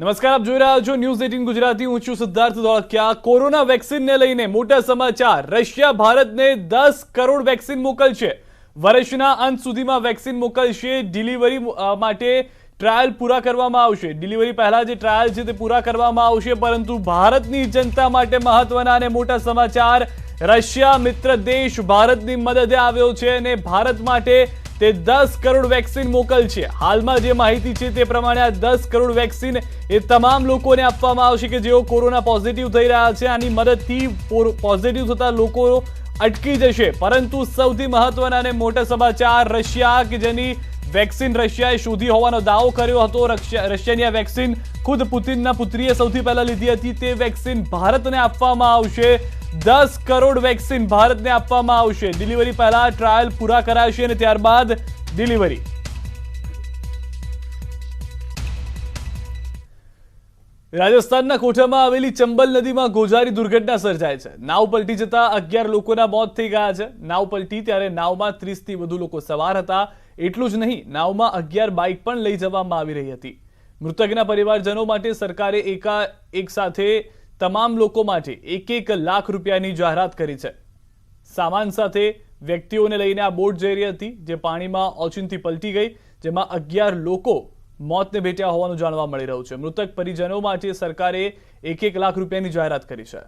નમસ્કાર, આપ જોઈ રહ્યા છો ન્યૂઝ 18 ગુજરાતી। હું છું સિદ્ધાર્થ ધોળકિયા। કોરોના વેક્સિનને લઈને મોટા સમાચાર। રશિયા ભારતને 10 કરોડ વેક્સિન મોકલશે। વર્ષના અંત સુધીમાં વેક્સિન મોકલશે। ડિલિવરી માટે ટ્રાયલ પૂરા કરવામાં આવશે। ડિલિવરી પહેલા જે ટ્રાયલ છે તે પૂરા કરવામાં આવશે, પરંતુ ભારતની જનતા માટે મહત્વના અને મોટા સમાચાર। રશિયા મિત્ર દેશ ભારતની મદદે આવ્યો છે અને ભારત માટે તે 10 કરોડ વેક્સિન મોકલશે। હાલમાં જે માહિતી છે તે પ્રમાણે આ 10 કરોડ વેક્સિન એ તમામ લોકોને આપવામાં આવશે કે જેઓ કોરોના પોઝિટિવ થઈ રહ્યા છે। આની મદદથી પોઝિટિવ થતા લોકો અટકી જશે। પરંતુ સૌથી મહત્વના અને મોટા સમાચાર, રશિયા કે જેની વેક્સિન રશિયાએ શોધી હોવાનો દાવો કર્યો હતો, રશિયાની આ વેક્સિન ખુદ પુતિનના પુત્રીએ સૌથી પહેલા લીધી હતી, તે વેક્સિન ભારતને આપવામાં આવશે। 10 કરોડ વેક્સિન ભારતને આપવામાં આવશે। ડિલિવરી પહેલા ટ્રાયલ પૂરા કરાશે અને ત્યારબાદ ડિલિવરી। રાજસ્થાનના કોઠામાં આવેલી ચંબલ નદીમાં ગોઝારી દુર્ઘટના સર્જાઈ છે। નાવ પલટી જતા 11 લોકોના મોત થઈ ગયા છે। નાવ પલટી ત્યારે નાવમાં 30 થી વધુ લોકો સવાર હતા। એટલું જ નહીં, નાવમાં 11 બાઇક પણ લઈ જવામાં આવી રહી હતી। મૃતકના પરિવારજનો માટે સરકારે એક સાથે તમામ લોકો માટે 1 લાખ રૂપિયાની જાહેરાત કરી છે। સામાન સાથે વ્યક્તિઓને લઈને આ બોટ જઈ રહી હતી, જે પાણીમાં ઓચિંતી પલટી ગઈ, જેમાં 11 લોકો મોતને ભેટ્યા હોવાનું જાણવા મળી રહ્યું છે। મૃતક પરિજનો માટે સરકારે 1 લાખ રૂપિયાની જાહેરાત કરી છે।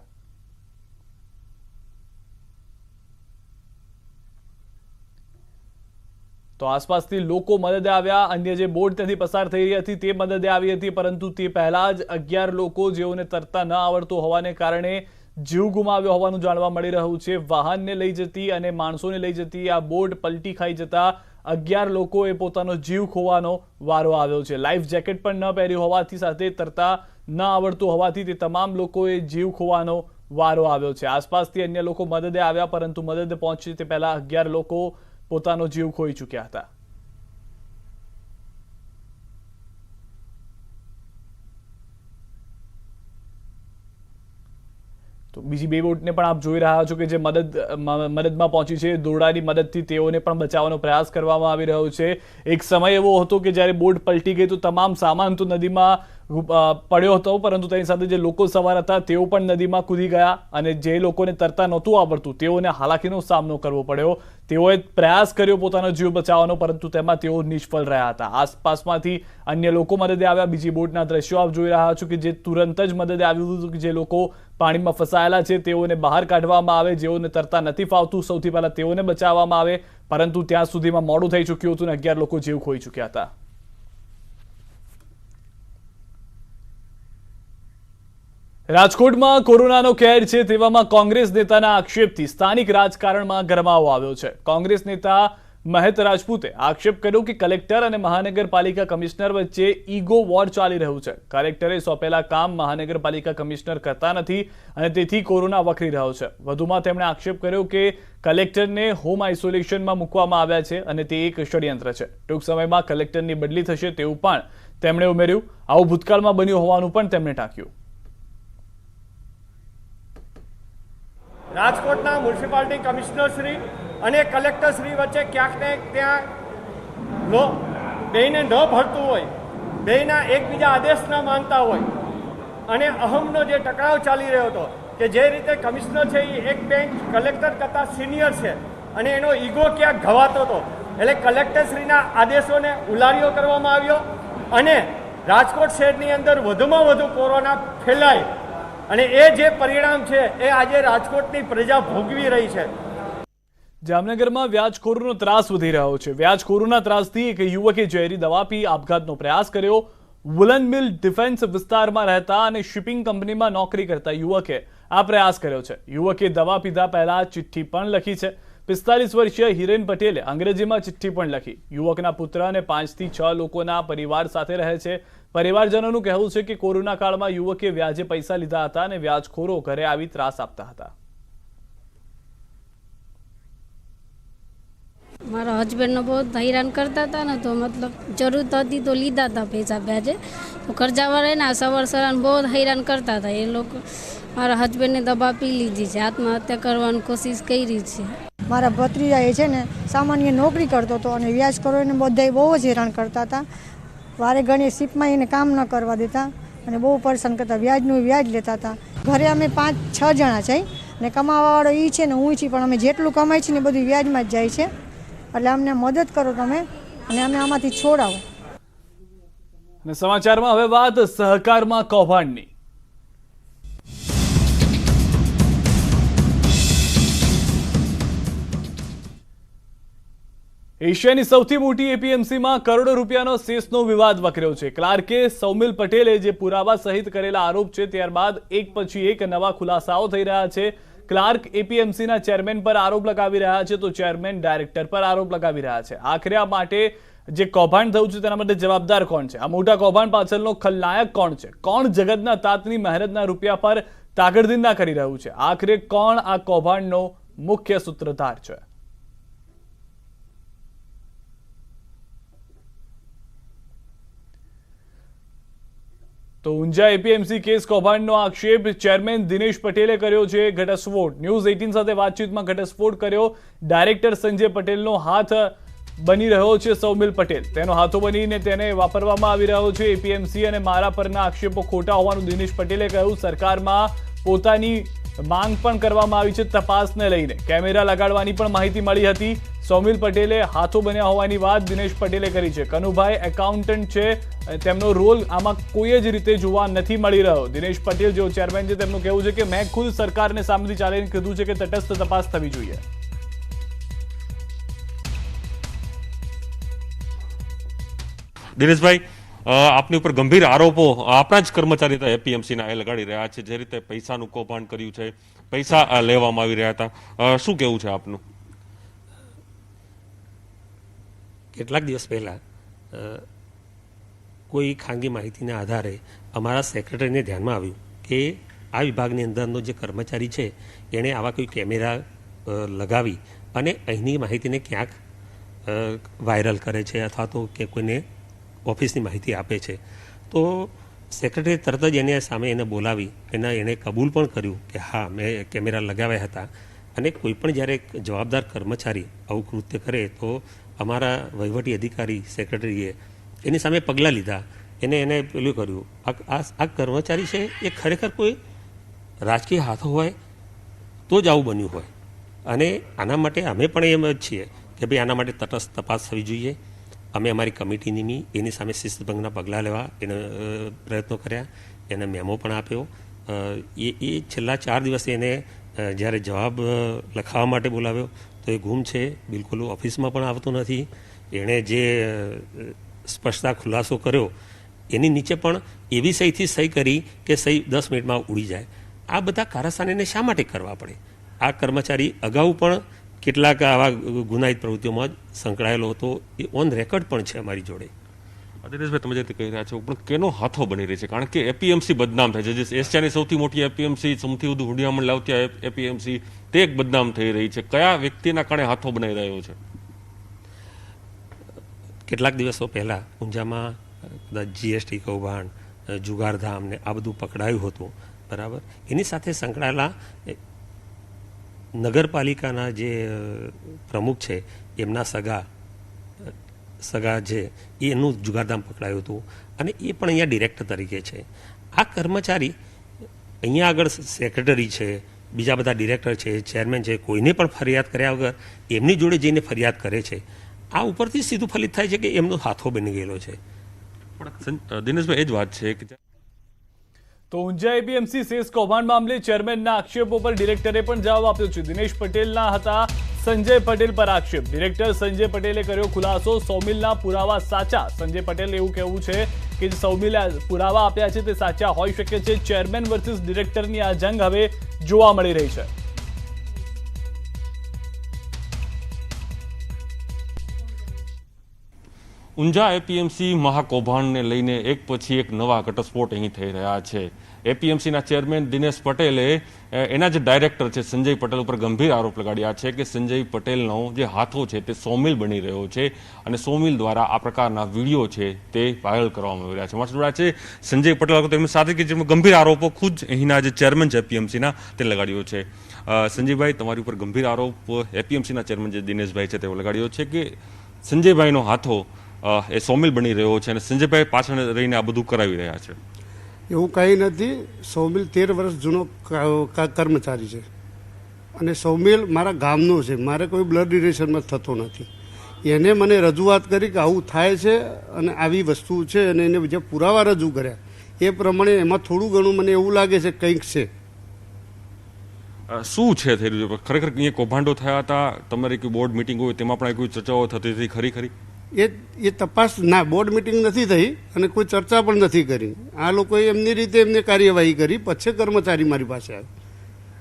તો આસપાસથી લોકો મદદે આવ્યા। અન્ય જે બોટ ત્યાંથી પસાર થઈ રહી હતી તે મદદે આવી હતી, પરંતુ તે પહેલા જ 11 લોકો જેઓને તરતા ન આવડતું હોવાને કારણે જીવ ગુમાવ્યો હોવાનું જાણવા મળી રહ્યું છે। વાહનને લઈ જતી અને માણસોને લઈ જતી આ બોટ પલટી ખાઈ જતા 11 લોકોએ પોતાનો જીવ ખોવાનો વારો આવ્યો છે। લાઈફ જેકેટ પણ ન પહેર્યું હોવાથી સાથે તરતા ન આવડતું હોવાથી તે તમામ લોકોએ જીવ ખોવાનો વારો આવ્યો છે। આસપાસથી અન્ય લોકો મદદે આવ્યા, પરંતુ મદદ પહોંચી તે પહેલા 11 લોકો પોતાનો જીવ ખોઈ ચૂક્યા હતા। તો બીજી બે બોટને પણ આપ જોઈ રહ્યા છો કે જે મદદમાં પહોંચી છે। દોરડાની મદદથી તેઓને પણ બચાવવાનો પ્રયાસ કરવામાં આવી રહ્યો છે। એક સમય એવો હતો કે જ્યારે બોટ પલટી ગઈ તો તમામ સામાન તો નદીમાં પડ્યો હતો, પરંતુ તેની સાથે જે લોકો સવાર હતા તેઓ પણ નદીમાં કૂદી ગયા અને જે લોકોને તરતા નહોતું આવડતું તેઓને હાલાકીનો સામનો કરવો પડ્યો। તેઓએ પ્રયાસ કર્યો પોતાનો જીવ બચાવવાનો, પરંતુ તેમાં તેઓ નિષ્ફળ રહ્યા હતા। આસપાસમાંથી અન્ય લોકો મદદે આવ્યા। બીજી બોટના દ્રશ્યો આપ જોઈ રહ્યા છો કે જે તુરંત જ મદદે આવ્યું હતું કે જે લોકો પાણીમાં ફસાયેલા છે તેઓને બહાર કાઢવામાં આવે। જેઓને તરતા નથી ફાવતું સૌથી પહેલા તેઓને બચાવવામાં આવે, પરંતુ ત્યાં સુધીમાં મોડું થઈ ચૂક્યું હતું અને 11 લોકો જીવ ખોઈ ચૂક્યા હતા। રાજકોટમાં કોરોનાનો કેર છે, તેવામાં કોંગ્રેસ નેતાના આક્ષેપથી સ્થાનિક રાજકારણમાં ગરમાવો આવ્યો છે। કોંગ્રેસ નેતા મહેત રાજપૂતે આક્ષેપ કર્યો કે કલેક્ટર અને મહાનગરપાલિકા કમિશનર વચ્ચે ઈગો વોર ચાલી રહ્યું છે। કલેક્ટરે સોંપેલા કામ મહાનગરપાલિકા કમિશનર કરતા નથી અને તેથી કોરોના વકરી રહ્યો છે। વધુમાં તેમણે આક્ષેપ કર્યો કે કલેક્ટરને હોમ આઇસોલેશનમાં મૂકવામાં આવ્યા છે અને તે એક ષડયંત્ર છે। ટૂંક સમયમાં કલેક્ટરની બદલી થશે તેવું પણ તેમણે ઉમેર્યું। આવું ભૂતકાળમાં બન્યું હોવાનું પણ તેમણે ટાંક્યું। રાજકોટના મ્યુનિસિપાલિટી કમિશનર શ્રી અને કલેક્ટર શ્રી વચ્ચે ક્યાંક ને ત્યાં બેયને ન ભળતું હોય, બેયના એકબીજા આદેશ ન માનતા હોય અને અહમનો જે ટકરાવ ચાલી રહ્યો હતો કે જે રીતે કમિશનર છે એ એક બેન્ચ કલેક્ટર કરતાં સિનિયર છે અને એનો ઈગો ક્યાંક ઘવાતો હતો, એટલે કલેક્ટરશ્રીના આદેશોને ઉલાળ્યો કરવામાં આવ્યો અને રાજકોટ શહેરની અંદર વધુમાં વધુ કોરોના ફેલાય અને એ જે પરિણામ છે એ આજે રાજકોટની પ્રજા ભોગવી રહી છે। જામનગરમાં વ્યાજખોરોનો ત્રાસ વધી રહ્યો છે। વ્યાજખોરોના ત્રાસથી એક યુવકે ઝેરી દવા પી આપઘાતનો પ્રયાસ કર્યો। વુલન મિલ ડિફેન્સ વિસ્તારમાં રહેતા અને શિપિંગ કંપનીમાં નોકરી કરતા યુવકે આ પ્રયાસ કર્યો છે। યુવકે દવા પીધા પહેલા ચિઠ્ઠી પણ લખી છે। 45 વર્ષીય હિરેન પટેલે અંગ્રેજીમાં ચિઠ્ઠી પણ લખી। યુવકના પુત્ર અને 5 થી 6 લોકોના પરિવાર સાથે રહે છે। પરિવારજનોનું કહેવું છે કે કોરોના કાળમાં યુવકે વ્યાજે પૈસા લીધા હતા અને વ્યાજખોરો ઘરે આવી ત્રાસ આપતા હતા। મારા હસબન્ડને બહુ હેરાન કરતા હતા ને, તો મતલબ જરૂરત હતી તો લીધા હતા પૈસા વ્યાજે, તો કરજાવાળા ને સવાર સવારે બહુ હેરાન કરતા હતા એ લોકો। મારા હસબન્ડને દવા પી લીધી છે, આત્મહત્યા કરવાની કોશિશ કરી છે। મારા ભત્રીજા એ છે ને સામાન્ય નોકરી કરતો હતો અને વ્યાજ કરો એને બધા બહુ જ હેરાન કરતા હતા। વારે ઘણી શિપમાં એને કામ ન કરવા દેતા, અને બહુ પરેશાન કરતા, વ્યાજનું વ્યાજ લેતા હતા. ઘરે અમે 5-6 જણા છે ને કમાવાવાળો એ છે ને હું છીએ, પણ અમે જેટલું કમાય છે ને બધું વ્યાજમાં જ જાય છે. એટલે અમને મદદ કરો તમે અને અમે આમાંથી છોડાવો. અને સમાચારમાં હવે વાત સહકારમાં કૌભાંડની. એશિયાની સૌથી મોટી એપીએમસીમાં કરોડો રૂપિયાનો સેસનો વિવાદ વકર્યો છે. ક્લાર્કે સૌમિલ પટેલે જે પુરાવા સહિત કરેલા આરોપ છે, ત્યારબાદ એક પછી એક નવા ખુલાસાઓ થઈ રહ્યા છે. ક્લાર્ક એપીએમસીના ચેરમેન પર આરોપ લગાવી રહ્યા છે, તો ચેરમેન ડાયરેક્ટર પર આરોપ લગાવી રહ્યા છે. આખરે આ માટે જે કૌભાંડ થયું છે તેના માટે જવાબદાર કોણ છે? આ મોટા કૌભાંડ પાછળનો ખલનાયક કોણ છે? કોણ જગતના તાતની મહેનતના રૂપિયા પર તાકડદિંડા કરી રહ્યું છે? આખરે કોણ આ કૌભાંડનો મુખ્ય સૂત્રધાર છે? તો ઊંઝા એપીએમસી કેસ કૌભાંડનો આક્ષેપ ચેરમેન દિનેશ પટેલે કર્યો છે. ઘટસ્ફોટ ન્યૂઝ 18 સાથે વાતચીતમાં ઘટસ્ફોટ કર્યો. ડાયરેક્ટર સંજય પટેલનો હાથ બની રહ્યો છે સૌમિલ પટેલ. તેનો હાથો બનીને તેને વાપરવામાં આવી રહ્યો છે. એપીએમસી અને મારા પરના આક્ષેપો ખોટા હોવાનું દિનેશ પટેલે કહ્યું. સરકારમાં પોતાની માંગ પણ કરવામાં આવી છે તપાસને લઈને. કેમેરા લગાડવાની પણ માહિતી મળી હતી. સૌમિલ પટેલે હાથો બન્યા હોવાની વાત દિનેશ પટેલે કરી છે. કનુભાઈ એકાઉન્ટન્ટ છે, તેમનો રોલ આમાં કોઈ જ રીતે જોવા નથી મળી રહ્યો. દિનેશ પટેલ જેઓ ચેરમેન છે તેમનું કહેવું છે કે મેં ખુદ સરકારને સામેથી ચાલીને કીધું છે કે તટસ્થ તપાસ થવી જોઈએ. દિનેશભાઈ, આપની ઉપર ગંભીર આરોપો આપણા જ કર્મચારી હતા એપીએમસીના એ લગાડી રહ્યા છે, જે રીતે પૈસાનું કૌભાંડ કર્યું છે, પૈસા લેવામાં આવી રહ્યા હતા. શું કહેવું છે આપનું? કેટલાક દિવસ પહેલાં કોઈ ખાનગી માહિતીના આધારે અમારા સેક્રેટરીને ધ્યાનમાં આવ્યું કે આ વિભાગની અંદરનો જે કર્મચારી છે એણે આવા કોઈ કેમેરા લગાવી અને અહીંની માહિતીને ક્યાંક વાયરલ કરે છે અથવા તો કે કોઈને ઓફિસની માહિતી આપે છે. તો સેક્રેટરી તરત જ એને સામે એને બોલાવી એણે કબૂલ પણ કર્યું કે હા મેં કેમેરા લગાવ્યા હતા. અને કોઈ પણ જ્યારે જવાબદાર કર્મચારી આવું કૃત્ય કરે તો અમારા વહીવટી અધિકારી સેક્રેટરીએ એની સામે પગલાં લીધા. એને પેલું કર્યું. આ કર્મચારી છે એ ખરેખર કોઈ રાજકીય હાથો હોય તો જ આવું બન્યું હોય. અને આના માટે અમે પણ એમ જ છીએ કે ભાઈ આના માટે તટસ્થ તપાસ થવી જોઈએ. અમે અમારી કમિટી નિમી એની સામે શિસ્તભંગના પગલાં લેવા એને પ્રયત્નો કર્યા. એને મેમો પણ આપ્યો. એ છેલ્લા 4 દિવસે એને જ્યારે જવાબ લખાવવા માટે બોલાવ્યો તો એ ગુમ છે, બિલકુલ ઓફિસમાં પણ આવતો નથી. એણે જે સ્પષ્ટતા ખુલાસો કર્યો એની નીચે પણ એવી સહીથી સહી કરી કે સહી 10 મિનિટમાં ઉડી જાય. આ બધા કારસ્તાન શા માટે કરવા પડે? આ કર્મચારી અગાઉ પણ કેટલાક આવા ગુનાહિત પ્રવૃત્તિઓમાં સંકળાયેલો હતો. એ ઓન રેકોર્ડ પણ છે અમારી જોડે. દિનેશભાઈ, તમે જે કહી રહ્યા છો પણ કેનો હાથો બની રહી છે? કારણ કે એપીએમસી બદનામ થાય છે. જે એશિયાની સૌથી મોટી એપીએમસી, સૌથી વધુ હુંડિયામણ લાવતી એપીએમસી, તે એક બદનામ થઈ રહી છે. કયા વ્યક્તિના કારણે હાથો બનાવી રહ્યો છે? કેટલાક દિવસો પહેલાં ઊંઝામાં જીએસટી કૌભાંડ, જુગારધામ ને આ બધું પકડાયું હતું, બરાબર. એની સાથે સંકળાયેલા નગરપાલિકાના જે પ્રમુખ છે એમના સગા છે એનું જુગારધામ પકડાયું હતું અને એ પણ અહીંયા ડિરેક્ટર તરીકે છે. આ કર્મચારી અહીંયા આગળ સેક્રેટરી છે, બીજા બધા ડિરેક્ટર છે, ચેરમેન છે, કોઈને પણ ફરિયાદ કર્યા વગર એમની જોડે જઈને ફરિયાદ કરે છે. આ ઉપરથી સીધું ફલિત થાય છે કે એમનો હાથો બની ગયેલો છે. પણ દિનેશભાઈ, એ જ વાત છે કે તો ઊંઝા એપીએમસી સેસ કૌભાંડ મામલે ચેરમેનના આક્ષેપો પર ડિરેક્ટરે પણ જવાબ આપ્યો છે. દિનેશ પટેલના હતા સંજય પટેલ પર આક્ષેપ. ડિરેક્ટર સંજય પટેલે કર્યો ખુલાસો. સૌમિલના પુરાવા સાચા. સંજય પટેલ એવું કહેવું છે કે જે સૌમિલે પુરાવા આપ્યા છે તે સાચા હોઈ શકે છે. ચેરમેન વર્સિસ ડિરેક્ટરની આ જંગ હવે જોવા મળી રહી છે. ઊંઝા એપીએમસી મહાકૌભાંડને લઈને એક પછી એક નવા ઘટસ્ફોટ અહીં થઈ રહ્યા છે. એપીએમસીના ચેરમેન દિનેશ પટેલે એના જે ડાયરેક્ટર છે સંજય પટેલ ઉપર ગંભીર આરોપ લગાડ્યા છે કે સંજય પટેલનો જે હાથો છે તે સૌમિલ બની રહ્યો છે અને સૌમિલ દ્વારા આ પ્રકારના વિડીયો છે તે વાયરલ કરવામાં આવી રહ્યા છે. મારી જોડે છે સંજય પટેલ, તેમની સાથે કે જેમાં ગંભીર આરોપો ખુદ અહીંના જે ચેરમેન છે એપીએમસીના તે લગાડ્યો છે. સંજયભાઈ, તમારી ઉપર ગંભીર આરોપ એપીએમસીના ચેરમેન જે દિનેશભાઈ છે તેઓ લગાડ્યો છે કે સંજયભાઈનો હાથો એ સૌમિલ બની રહ્યો છે અને સંજયભાઈ પાછળ રહીને આ બધું કરાવી રહ્યા છે. એવું કંઈ નથી. સૌમિલ 13 વર્ષ જૂનો કર્મચારી છે અને સૌમિલ મારા ગામનો છે. મારે કોઈ બ્લડ રિલેશનમાં થતો નથી. એને મને રજૂઆત કરી કે આવું થાય છે અને આવી વસ્તુ છે, અને એને જે પુરાવા રજૂ કર્યા એ પ્રમાણે એમાં થોડું ઘણું મને એવું લાગે છે કંઈક છે. શું છે થઈ રહ્યું છે? ખરેખર અહીંયા કૌભાંડો થયા હતા? તમારી કોઈ બોર્ડ મિટિંગ હોય તેમાં પણ કોઈ ચર્ચાઓ થતી હતી ખરી? એ તપાસ ના, બોર્ડ મિટિંગ નથી થઈ અને કોઈ ચર્ચા પણ નથી કરી. આ લોકોએ એમની રીતે એમને કાર્યવાહી કરી, પછી કર્મચારી મારી પાસે આવ્યો.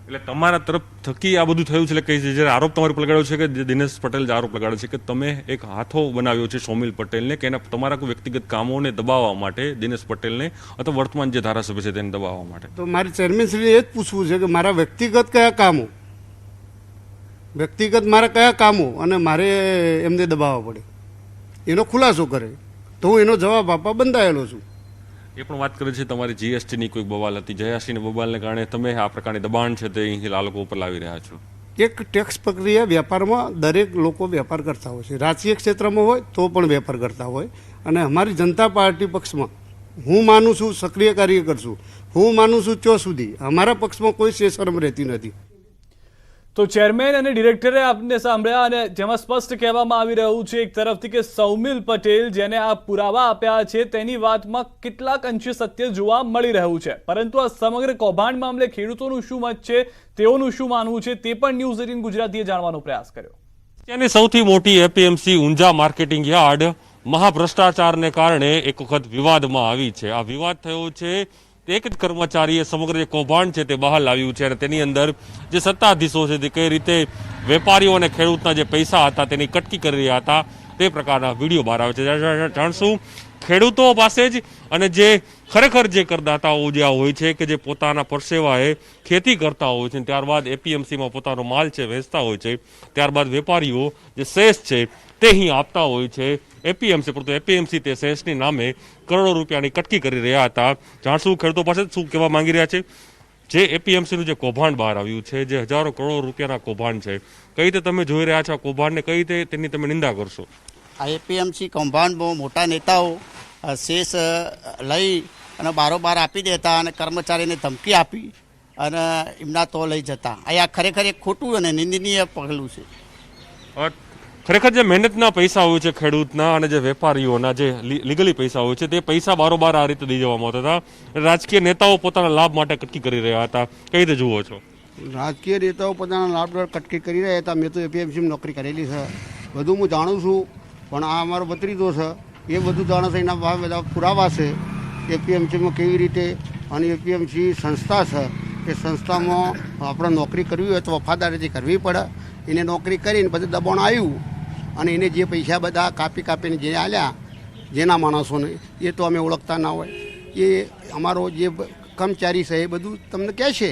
એટલે તમારા તરફ થકી આ બધું થયું છે? એટલે કઈ જ્યારે આરોપ તમારી પર લગાડ્યો છે કે દિનેશ પટેલ જે આરોપ લગાડ્યો છે કે તમે એક હાથો બનાવ્યો છે સૌમિલ પટેલને, કે એના તમારા કોઈ વ્યક્તિગત કામોને દબાવવા માટે દિનેશ પટેલને અથવા વર્તમાન જે ધારાસભ્ય છે તેને દબાવવા માટે? તો મારી ચેરમેનશ્રીને એ જ પૂછવું છે કે મારા વ્યક્તિગત કયા કામો અને મારે એમને દબાવવા પડે, એનો ખુલાસો કરે તો હું એનો જવાબ આપવા બંધાયેલો છું. એ પણ વાત કરે છે તમારી જીએસટીની કોઈ બવાલ હતી, જયાશ્રીની બવાલને કારણે તમે આ પ્રકારની દબાણ છે તે અહીં આ લોકો ઉપર લાવી રહ્યા છો. એક ટેક્સ પ્રક્રિયા વેપારમાં દરેક લોકો વેપાર કરતા હોય છે. રાજકીય ક્ષેત્રમાં હોય તો પણ વેપાર કરતા હોય, અને અમારી જનતા પાર્ટી પક્ષમાં હું માનું છું સક્રિય કાર્યકર છું. હું માનું છું ત્યાં સુધી અમારા પક્ષમાં કોઈ શરમ રહેતી નથી. તો ચેરમેન અને ડિરેક્ટરે આપને સાંભળ્યા, અને જેમાં સ્પષ્ટ કહેવામાં આવી રહ્યું છે એક તરફથી કે સૌમિલ પટેલ જેને આ પુરાવા આપ્યા છે તેની વાતમાં કેટલાક અંશે સત્ય જોવા મળી રહ્યું છે, પરંતુ આ સમગ્ર કૌભાંડ મામલે ખેડૂતોનું શું મત છે, તેઓનું શું માનવું છે, તે પણ ન્યૂઝ 18 ગુજરાતીએ જાણવાનો પ્રયાસ કર્યો. ત્યાંની સૌથી મોટી એપીએમસી ઊંઝા માર્કેટિંગ યાર્ડ મહાભ્રષ્ટાચારને કારણે એક વખત વિવાદમાં આવી છે. આ વિવાદ થયો છે, એક જ કર્મચારીએ સમગ્ર જે કૌભાંડ છે તે બહાર લાવ્યું છે, અને તેની અંદર જે સત્તાધીશો છે તે કઈ રીતે વેપારીઓ અને ખેડૂતના જે પૈસા હતા તેની કટકી કરી રહ્યા હતા તે પ્રકારના વિડીયો બહાર આવે છે. જાણશું ખેડૂતો પાસે જ, અને જે ખરેખર જે કરદાતાઓ જે હોય છે કે જે પોતાના પરસેવાએ ખેતી કરતા હોય છે, ત્યારબાદ એપીએમસીમાં પોતાનો માલ છે વેચતા હોય છે, ત્યારબાદ વેપારીઓ જે સેસ છે તે અહીં આપતા હોય છે એપીએમસી, પરંતુ એપીએમસી તે સેસની નામે કરોડો રૂપિયાની કટકી કરી રહ્યા હતા. જાણશું ખેડૂતો પાસે શું કહેવા માંગી રહ્યા છે. જે એપીએમસીનું જે કૌભાંડ બહાર આવ્યું છે, જે હજારો કરોડો રૂપિયાના કૌભાંડ છે, કઈ રીતે તમે જોઈ રહ્યા છો આ કૌભાંડને, કઈ રીતે તેની તમે નિંદા કરશો? આ એપીએમસી કૌભાંડમાં મોટા નેતાઓ શેષ લઈ અને બારોબાર આપી દેતા અને કર્મચારીને ધમકી આપી અને એમના તો લઈ જતા. આ ખરેખર એક ખોટું અને નિંદનીય પગલું છે. ખરેખર જે મહેનતના પૈસા હોય છે ખેડૂતના અને જે વેપારીઓના જે લીગલી પૈસા હોય છે તે પૈસા બારોબાર આ રીતે દઈ જવામાં આવતા હતા. રાજકીય નેતાઓ પોતાના લાભ માટે કટકી કરી રહ્યા હતા. કઈ રીતે જુઓ છો? રાજકીય નેતાઓ પોતાના લાભ કટકી કરી રહ્યા હતા. મેં તો એપીએમસીમાં નોકરી કરેલી છે, બધું હું જાણું છું. પણ આ અમારો ભત્રીજો છે, એ બધું જાણે છે. એના બધા પુરાવા છે એપીએમસીમાં કેવી રીતે, અને એપીએમસી સંસ્થા છે, એ સંસ્થામાં આપણે નોકરી કરવી હોય તો વફાદારીથી કરવી પડે. એને નોકરી કરીને પછી દબાણ આવ્યું અને એને જે પૈસા બધા કાપીને જે આલ્યા જેના માણસોને, એ તો અમે ઓળખતા ના હોય. એ અમારો જે કર્મચારી છે એ બધું તમને કહે છે.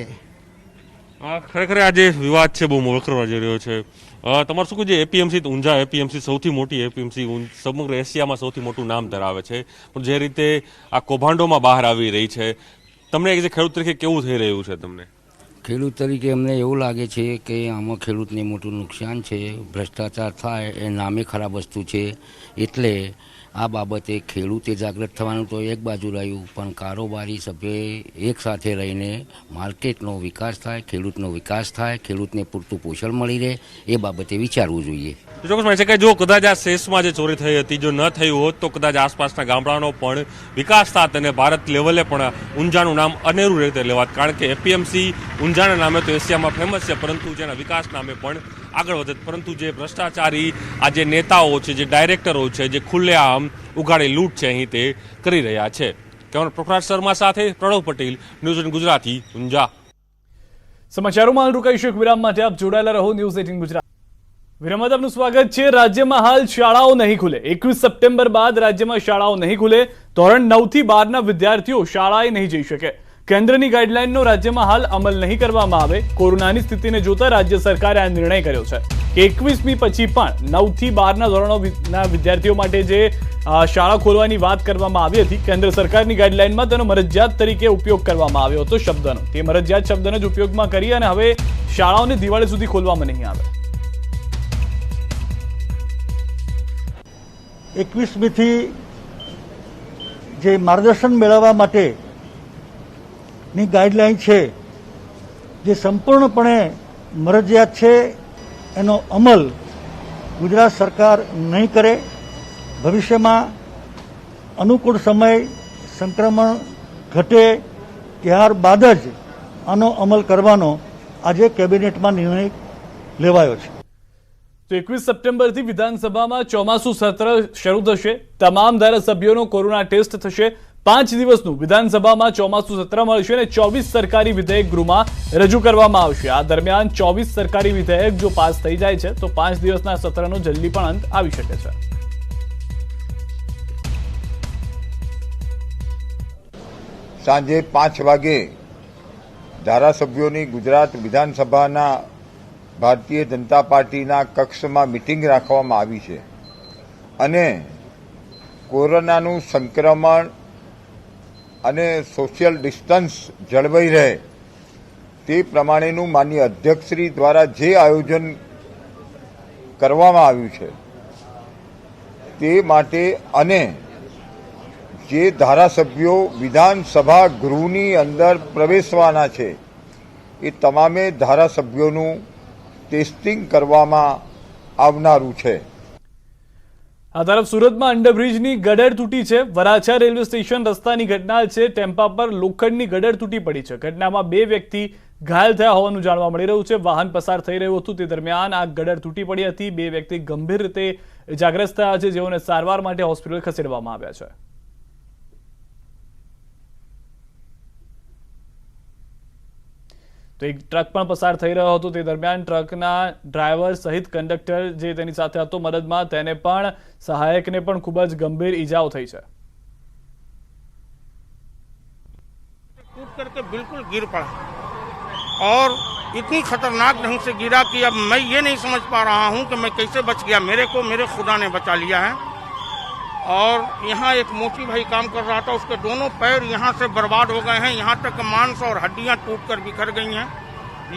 ખરેખર આ જે વિવાદ છે બહુ વકરવા જઈ રહ્યો છે. તમારું શું કહ્યું? જે એપીએમસી ઊંઝા એપીએમસી સૌથી મોટી એપીએમસી સમગ્ર એશિયામાં સૌથી મોટું નામ ધરાવે છે, પણ જે રીતે આ કૌભાંડોમાં બહાર આવી રહી છે, તમને જે ખેડૂત તરીકે કેવું થઈ રહ્યું છે? તમને ખેડૂત તરીકે અમને એવું લાગે છે કે આમાં ખેડૂતને મોટું નુકસાન છે. ભ્રષ્ટાચાર થાય એ નામે ખરાબ વસ્તુ છે. એટલે આ બાબતે ખેડૂતે જાગૃત થવાનું તો એક બાજુ રહ્યું, પણ કારોબારી સભ્યે એક સાથે રહીને માર્કેટનો વિકાસ થાય, ખેડૂતનો વિકાસ થાય, ખેડૂતને પૂરતું પોષણ મળી રહે એ બાબતે વિચારવું જોઈએ. ચોક્કસ માની શકાય, જો કદાચ આ સેસમાં જે ચોરી થઈ હતી જો ન થયું હોત તો કદાચ આસપાસના ગામડાનો પણ વિકાસ થાત અને ભારત લેવલે પણ ઊંઝાનું નામ અનેરું રીતે લેવાત. કારણ કે એપીએમસી ઊંઝાના નામે તો એશિયામાં ફેમસ છે, પરંતુ જેના વિકાસ નામે પણ આગળ વધે. પરંતુ જે ભ્રષ્ટાચારી આ જે નેતાઓ છે, જે ડાયરેક્ટરો છે, જે ખુલ્લેઆમ ઉઘાડી લૂંટ છે અહીં તે કરી રહ્યા છે. કેમેરા પ્રકાશ શર્મા સાથે પ્રણવ પટેલ, ન્યૂઝ 18 ગુજરાતી, ઊંઝા. સમાચારોમાં હાલ રોકાઈશું વિરામ માટે. આપ જોડાયેલા રહો ન્યૂઝ 18 ગુજરાતી. વિરામમાં આપનું સ્વાગત છે. રાજ્યમાં હાલ શાળાઓ નહીં ખુલે. 21 સપ્ટેમ્બર બાદ રાજ્યમાં શાળાઓ નહીં ખુલે. ધોરણ 9 થી 12ના વિદ્યાર્થીઓ શાળાએ નહીં જઈ શકે. કેન્દ્રની ગાઈડલાઈનનો રાજ્યમાં હાલ અમલ નહીં કરવામાં આવે. કોરોનાની સ્થિતિને જોતા રાજ્ય સરકારે આ નિર્ણય કર્યો છે કે 21મી પછી પણ 9 થી 12ના ધોરણોના વિદ્યાર્થીઓ માટે જે શાળા ખોલવાની વાત કરવામાં આવી હતી, કેન્દ્ર સરકારની ગાઈડલાઈનમાં તેનો મરજિયાત તરીકે ઉપયોગ કરવામાં આવ્યો હતો શબ્દનો. તે મરજિયાત શબ્દનો જ ઉપયોગમાં કરી અને હવે શાળાઓને દિવાળી સુધી ખોલવામાં નહીં આવે. 21મીથી જે માર્ગદર્શન મેળવવા માટે ની ગાઈડલાઈન છે જે સંપૂર્ણપણે મરજિયાત છે, એનો અમલ ગુજરાત સરકાર નહીં કરે. ભવિષ્યમાં અનુકૂળ સમય સંક્રમણ ઘટે ત્યારબાદ જ આનો અમલ કરવાનો આજે કેબિનેટમાં નિર્ણય લેવાયો છે. તો 21 સપ્ટેમ્બરથી વિધાનસભામાં ચોમાસું સત્ર શરૂ થશે. તમામ ધારાસભ્યોનો કોરોના ટેસ્ટ થશે. 5 દિવસનું વિધાનસભામાં ચોમાસું સત્ર મળશે અને 24 સરકારી વિધેયક ગૃહમાં રજૂ કરવામાં આવશે. આ દરમિયાન 24 સરકારી વિધેયક જો પાસ થઈ જાય છે તો 5 દિવસના સત્રનો જલ્દી પણ અંત આવી શકે છે. સાંજે 5 વાગે ધારાસભ્યોની ગુજરાત વિધાનસભાના ભારતીય જનતા પાર્ટીના કક્ષમાં મિટિંગ રાખવામાં આવી છે અને કોરોનાનું સંક્રમણ અને સોશિયલ ડિસ્ટન્સ જળવાઈ રહે તે પ્રમાણેનું માનનીય અધ્યક્ષશ્રી દ્વારા જે આયોજન કરવામાં આવ્યું છે તે માટે અને જે ધારાસભ્યો વિધાનસભા ગૃહની અંદર પ્રવેશવાના છે એ તમામે ધારાસભ્યોનું ટેસ્ટિંગ કરવામાં આવનારું છે. આ તરફ સુરતમાં અંડરબ્રિજની ગડર તૂટી છે. વરાછા રેલવે સ્ટેશન રસ્તાની ઘટના છે. ટેમ્પા પર લોખંડની ગડર તૂટી પડી છે. ઘટનામાં 2 વ્યક્તિ ઘાયલ થયા હોવાનું જાણવા મળી રહ્યું છે. વાહન પસાર થઈ રહ્યું હતું તે દરમિયાન આ ગડર તૂટી પડી હતી. 2 વ્યક્તિ ગંભીર રીતે ઇજાગ્રસ્ત થયા છે, જેઓને સારવાર માટે હોસ્પિટલ ખસેડવામાં આવ્યા છે. તો એક ટ્રક પણ પસાર થઈ રહ્યો હતો તે દરમિયાન ટ્રકના ડ્રાઈવર સહિત કંડક્ટર જે તેની સાથે હતો મદદમાં, તેને પણ સહાયકને પણ ખૂબ જ ગંભીર ઈજાઓ થઈ છે. टूट करके बिल्कुल गिर पड़ा और इतनी खतरनाक ढंग से गिरा कि अब मैं ये नहीं समझ पा रहा हूँ कि मैं कैसे बच गया. मेरे को मेरे खुदा ने बचा लिया है. और यहाँ एक मोची भाई काम कर रहा था, उसके दोनों पैर यहाँ से बर्बाद हो गए हैं. यहाँ तक मांस और हड्डियाँ टूट कर बिखर गई हैं.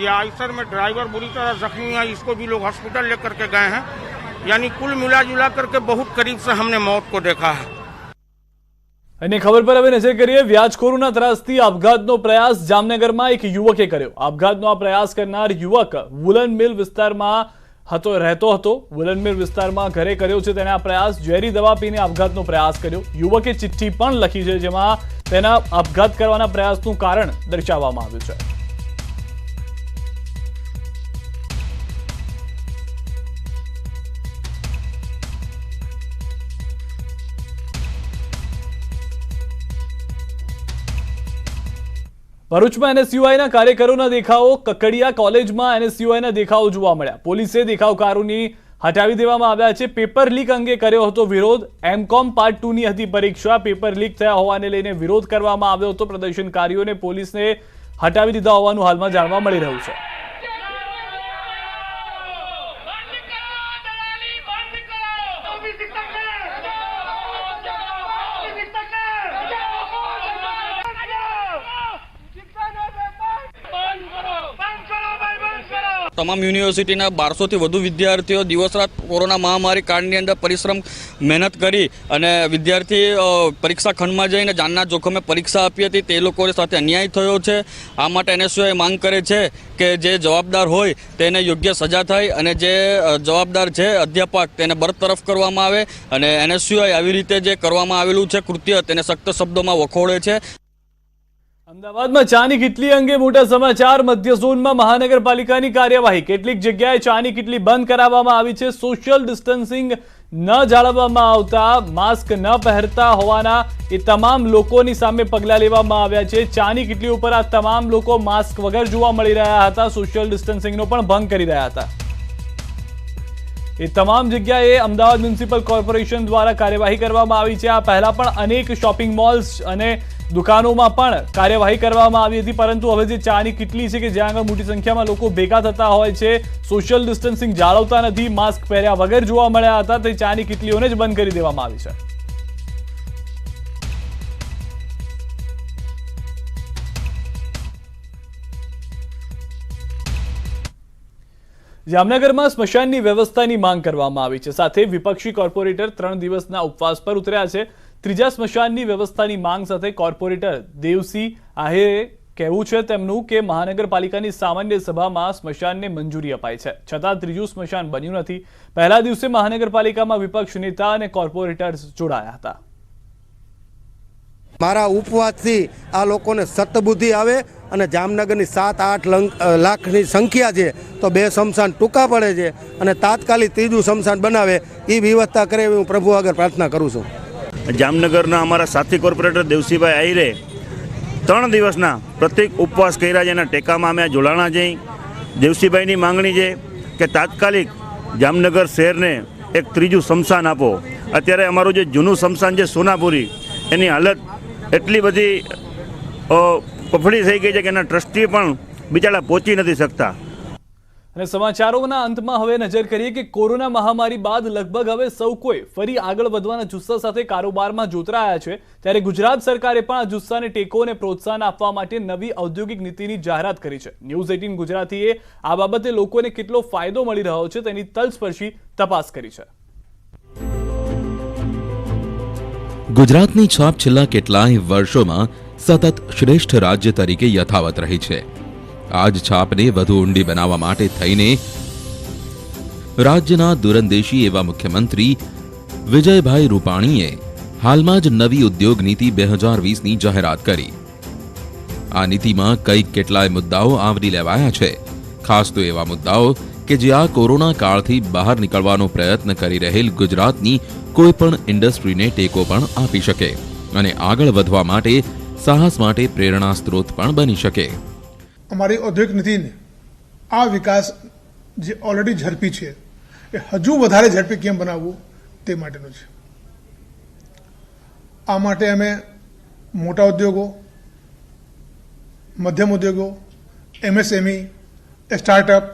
ये आइसर में ड्राइवर बुरी तरह जख्मी है, इसको भी लोग हॉस्पिटल लेकर के गए हैं. यानी कुल मिला जुला करके बहुत करीब से हमने मौत को देखा है. અને ખબર પર હવે નજર કરીએ. વ્યાજખોરોના ત્રાસથી આપઘાતનો પ્રયાસ જામનગરમાં એક યુવકે કર્યો. આપઘાતનો આ પ્રયાસ કરનાર યુવક વુલન મિલ વિસ્તારમાં રહેતો હતો. વુલન મિલ વિસ્તારમાં ઘરે કર્યો છે તેણે આ પ્રયાસ. ઝેરી દવા પીને આપઘાતનો પ્રયાસ કર્યો. યુવકે ચિઠ્ઠી પણ લખી છે જેમાં તેના આપઘાત કરવાના પ્રયાસનું કારણ દર્શાવવામાં આવ્યું છે. ભરૂચમાં એનએસયુઆઈના કાર્યકરોના દેખાવો. કકડિયા કોલેજમાં એનએસયુઆઈના દેખાવો જોવા મળ્યા. પોલીસે દેખાવકારોની હટાવી દેવામાં આવ્યા છે. પેપર લીક અંગે કર્યો હતો વિરોધ. એમકોમ પાર્ટ 2 ની હતી પરીક્ષા. પેપર લીક થયા હોવાને લઈને વિરોધ કરવામાં આવ્યો હતો. પ્રદર્શનકારીઓને પોલીસને હટાવી દીધા હોવાનું હાલમાં જાણવા મળી રહ્યું છે. તમામ યુનિવર્સિટીના 1200થી વધુ વિદ્યાર્થીઓ દિવસ રાત કોરોના મહામારી કાળની અંદર પરિશ્રમ મહેનત કરી અને વિદ્યાર્થી પરીક્ષા ખંડમાં જઈને જાનના જોખમે પરીક્ષા આપી હતી. તે લોકો સાથે અન્યાય થયો છે. આ માટે એનએસયુઆઈ માંગ કરે છે કે જે જવાબદાર હોય તેને યોગ્ય સજા થાય અને જે જવાબદાર છે અધ્યાપક તેને બરતરફ કરવામાં આવે. અને એનએસયુઆઈ આવી રીતે જે કરવામાં આવેલું છે કૃત્ય તેને સખ્ત શબ્દોમાં વખોડે છે. અમદાવાદમાં ચાની કિટલી અંગે મોટા સમાચાર. મધ્ય ઝોનમાં મહાનગરપાલિકાની કાર્યવાહી. કેટલીક જગ્યાએ ચાની કિટલી બંધ કરાવવામાં આવી છે. સોશિયલ ડિસ્ટન્સિંગ ન જાળવવામાં આવતા, માસ્ક ન પહેરતા હોવાના એ તમામ લોકોની સામે પગલાં લેવામાં આવ્યા છે. ચાની કિટલી ઉપર આ તમામ લોકો માસ્ક વગર જોવા મળી રહ્યા હતા. સોશિયલ ડિસ્ટન્સિંગનો પણ ભંગ કરી રહ્યા હતા. એ તમામ જગ્યાએ અમદાવાદ મ્યુનિસિપલ કોર્પોરેશન દ્વારા કાર્યવાહી કરવામાં આવી છે. આ પહેલા પણ અનેક શોપિંગ મોલ્સ અને દુકાનોમાં પણ કાર્યવાહી કરવામાં આવી હતી, પરંતુ હવે જે ચાની કિટલી છે કે જ્યાં આગળ મોટી સંખ્યામાં લોકો ભેગા થતા હોય છે, સોશિયલ ડિસ્ટન્સિંગ જાળવતા નથી, માસ્ક પહેર્યા વગર જોવા મળ્યા હતા, તે ચાની કિટલીઓને જ બંધ કરી દેવામાં આવી છે. જામનગરમાં સ્મશાનની વ્યવસ્થાની માંગ કરવામાં આવી છે. સાથે વિપક્ષી કોર્પોરેટર 3 દિવસના ઉપવાસ પર ઉતર્યા છે. ત્રીજા સ્મશાનની વ્યવસ્થાની માંગ સાથે કોર્પોરેટર દેવસિંહ આહિરે કહેવું છે તેમનું કે મહાનગરપાલિકાની સામાન્ય સભામાં સ્મશાનને મંજૂરી અપાઈ છે, છતાં ત્રીજું સ્મશાન બન્યું નથી. પહેલા દિવસે મહાનગરપાલિકામાં વિપક્ષ નેતા અને કોર્પોરેટર્સ જોડાયા હતા. મારા ઉપવાસથી આ લોકોને સતબુદ્ધિ આવે અને જામનગરની 7-8 લાખની સંખ્યા છે તો 2 સ્મશાન ટૂંકા પડે છે અને તાત્કાલિક ત્રીજું સ્મશાન બનાવે એ વ્યવસ્થા કરે એવી હું પ્રભુ આગળ પ્રાર્થના કરું છું. જામનગરના અમારા સાથી કોર્પોરેટર દેવસીભાઈ આહિરે 3 દિવસના પ્રત્યેક ઉપવાસ કર્યા છે. એના ટેકામાં અમે જોડાણા જઈ. દેવસીભાઈની માંગણી છે કે તાત્કાલિક જામનગર શહેરને એક ત્રીજું સ્મશાન આપો. અત્યારે અમારું જે જૂનું સ્મશાન છે સોનાપુરી, એની હાલત એટલી બધી કફડી થઈ ગઈ છે કે એના ટ્રસ્ટી પણ બિચારા પહોંચી નથી શકતા. અને સમાચારોના અંતમાં હવે નજર કરીએ કે કોરોના મહામારી બાદ લગભગ હવે સૌ કોઈ ફરી આગળ વધવાના જુસ્સા સાથે કારોબારમાં જોતરાયા છે. ત્યારે ગુજરાત સરકારે પણ આ જુસ્સાને ટેકો અને પ્રોત્સાહન આપવા માટે નવી ઔદ્યોગિક નીતિની જાહેરાત કરી છે. ન્યૂઝ 18 ગુજરાતીએ આ બાબતે લોકોને કેટલો ફાયદો મળી રહ્યો છે તેની તલસ્પર્શી તપાસ કરી છે. ગુજરાતની છાપ છેલ્લા કેટલાય વર્ષોમાં સતત શ્રેષ્ઠ રાજ્ય તરીકે યથાવત રહી છે. આ જ છાપને વધુ ઊંડી બનાવવા માટે થઈને રાજ્યના દૂરંદેશી એવા મુખ્યમંત્રી વિજયભાઈ રૂપાણીએ હાલમાં જ નવી ઉદ્યોગ નીતિ 2020ની જાહેરાત કરી. આ નીતિમાં કંઈક કેટલાય મુદ્દાઓ આવરી લેવાયા છે. ખાસ તો એવા મુદ્દાઓ કે જે આ કોરોના કાળથી બહાર નીકળવાનો પ્રયત્ન કરી રહેલ ગુજરાતની કોઈ પણ ઇન્ડસ્ટ્રીને ટેકો પણ આપી શકે અને આગળ વધવા માટે સાહસ માટે પ્રેરણા સ્ત્રોત પણ બની શકે. અમારી ઔદ્યોગિક નીતિને આ વિકાસ જે ઓલરેડી ઝડપી છે એ હજુ વધારે ઝડપી કેમ બનાવવું તે માટેનું છે. આ માટે અમે મોટા ઉદ્યોગો, મધ્યમ ઉદ્યોગો, MSME, સ્ટાર્ટઅપ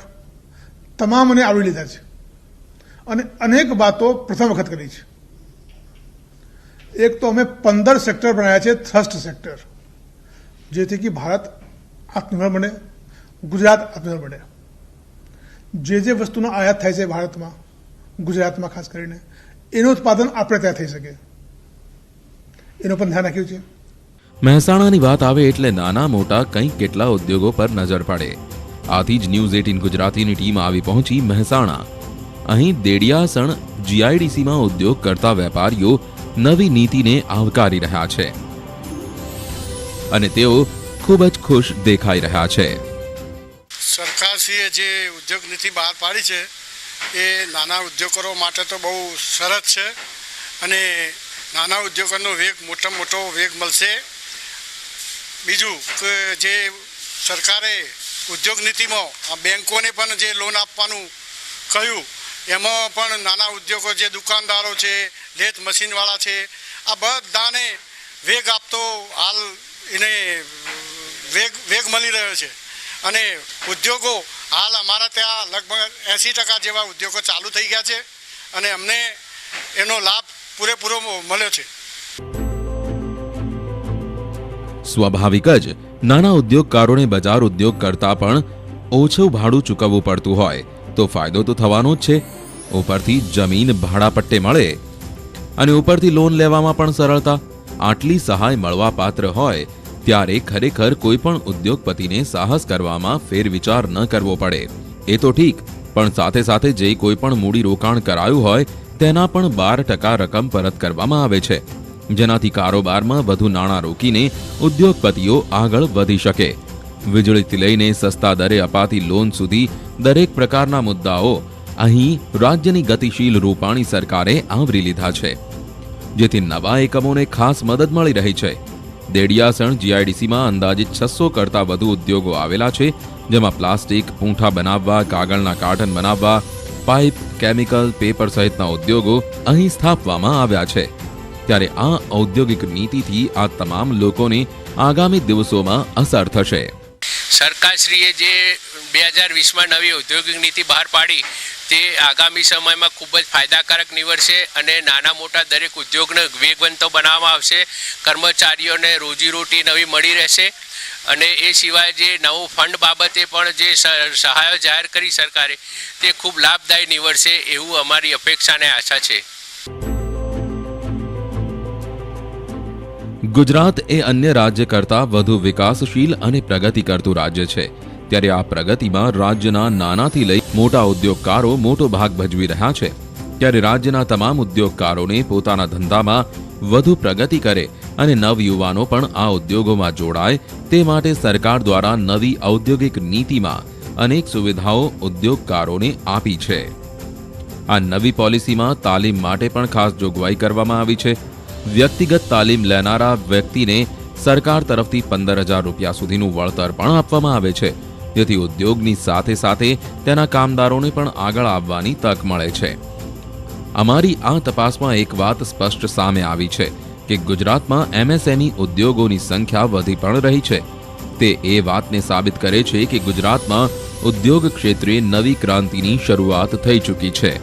તમામને આવરી લીધા છે અને અનેક વાતો પ્રથમ વખત કરી છે. એક તો અમે 15 સેક્ટર બનાવ્યા છે, થ્રસ્ટ સેક્ટર, જેથી કે ભારત આત્મનિર્ભર બને, ગુજરાત આત્મનિર્ભર બને. જે વસ્તુનો આયાત થાય છે ભારતમાં, ગુજરાતમાં ખાસ કરીને, એનું ઉત્પાદન આપણે ત્યાં થઈ શકે એનું પણ ધ્યાન રાખ્યું છે. મહેસાણાની વાત આવે એટલે નાના મોટા કંઈક કેટલા ઉદ્યોગો પર નજર પડે. આથી જ ન્યૂઝ 18 ગુજરાતીની ટીમ આવી પહોંચી મહેસાણા. અહીં દેડિયાસણ GIDCમાં ઉદ્યોગ કરતા વેપારીઓ નવી નીતિને આવકારી રહ્યા છે અને તેઓ ખૂબ જ ખુશ દેખાઈ રહ્યા છે. સરકારશ્રીએ જે ઉદ્યોગ નીતિ બહાર પાડી છે એ નાના ઉદ્યોગકારો માટે તો બહુ સરસ છે અને નાના ઉદ્યોગોનો વેગ મોટામાં મોટો વેગ મળશે. બીજું કે જે સરકારે ઉદ્યોગ નીતિમાં બેંકોને પણ જે લોન આપવાનું કહ્યું એમાં પણ નાના ઉદ્યોગો જે દુકાનદારો છે, લેથ મશીનવાળા છે, આ બધાને વેગ આપતો હાલ એને વેગ મળી રહ્યો છે અને ઉદ્યોગો હાલ અમારા ત્યાં લગભગ 80% જેવા ઉદ્યોગો ચાલુ થઈ ગયા છે અને અમને એનો લાભ પૂરેપૂરો મળ્યો છે. સ્વાભાવિક જ નાના ઉદ્યોગકારોને બજાર ઉદ્યોગ કરતા પણ ઓછું ભાડું ચૂકવવું પડતું હોય તો ફાયદો તો થવાનો જ છે. ઉપરથી જમીન ભાડા પટ્ટે મળે અને ઉપરથી લોન લેવામાં પણ સરળતા. આટલી સહાય મળવા પાત્ર હોય ત્યારે ખરેખર કોઈ પણ ઉદ્યોગપતિને સાહસ કરવામાં ફેરવિચાર ન કરવો પડે. એ તો ઠીક, પણ સાથે સાથે જે કોઈ પણ મૂડી રોકાણ કરાયું હોય તેના પણ 12% રકમ પરત કરવામાં આવે છે, જેનાથી કારોબારમાં વધુ નાણાં રોકીને ઉદ્યોગપતિઓ આગળ વધી શકે. વીજળીથી લઈને સસ્તા દરે અપાતી લોન સુધી દરેક પ્રકારના મુદ્દાઓ અહીં રાજ્યની ગતિશીલ રૂપાણી સરકારે આવરી લીધા છે, જેથી નવા એકમોને ખાસ મદદ મળી રહી છે. દેડિયાસણ GIDCમાં અંદાજિત 600 કરતાં વધુ ઉદ્યોગો આવેલા છે, જેમાં પ્લાસ્ટિક, પૂંઠા બનાવવા, કાગળના કાર્ટન બનાવવા, પાઇપ, કેમિકલ, પેપર સહિતના ઉદ્યોગો અહીં સ્થાપવામાં આવ્યા છે. ત્યારે આ ઔદ્યોગિક નીતિથી આ તમામ લોકોને આગામી દિવસોમાં અસર થશે. સરકારશ્રીએ જે 2020માં નવી ઔદ્યોગિક નીતિ બહાર પાડી તે આગામી સમયમાં ખૂબ જ ફાયદાકારક નીવડશે અને નાના મોટા દરેક ઉદ્યોગને વેગવંતો બનાવવામાં આવશે. કર્મચારીઓને રોજીરોટી નવી મળી રહેશે અને એ સિવાય જે નવું ફંડ બાબતે પણ જે સહાયો જાહેર કરી સરકારે તે ખૂબ લાભદાયી નીવડશે એવું અમારી અપેક્ષા અને આશા છે. ગુજરાત એ અન્ય રાજ્ય કરતાં વધુ વિકાસશીલ અને પ્રગતિ કરતું રાજ્ય છે, ત્યારે આ પ્રગતિમાં રાજ્યના નાનાથી લઈ મોટા ઉદ્યોગકારો મોટો ભાગ ભજવી રહ્યા છે। ત્યારે રાજ્યના તમામ ઉદ્યોગકારોને પોતાના ધંધામાં વધુ પ્રગતિ કરે અને નવયુવાનો પણ આ ઉદ્યોગોમાં જોડાય તે માટે સરકાર દ્વારા નવી ઔદ્યોગિક નીતિમાં અનેક સુવિધાઓ ઉદ્યોગકારોને આપી છે। આ નવી પોલિસીમાં તાલીમ માટે પણ ખાસ જોગવાઈ કરવામાં આવી છે। વ્યક્તિગત તાલીમ લેનારા વ્યક્તિને સરકાર તરફથી 15,000 રૂપિયા સુધીનું વળતર પણ આપવામાં આવે છે, જેથી ઉદ્યોગની સાથે સાથે તેના કામદારોને પણ આગળ આવવાની તક મળે છે। અમારી આ તપાસમાં એક વાત સ્પષ્ટ સામે આવી છે કે ગુજરાતમાં એમએસએમઈ ઉદ્યોગોની સંખ્યા વધી પણ રહી છે। તે એ વાતને સાબિત કરે છે કે ગુજરાતમાં ઉદ્યોગ ક્ષેત્રે નવી ક્રાંતિની શરૂઆત થઈ ચૂકી છે।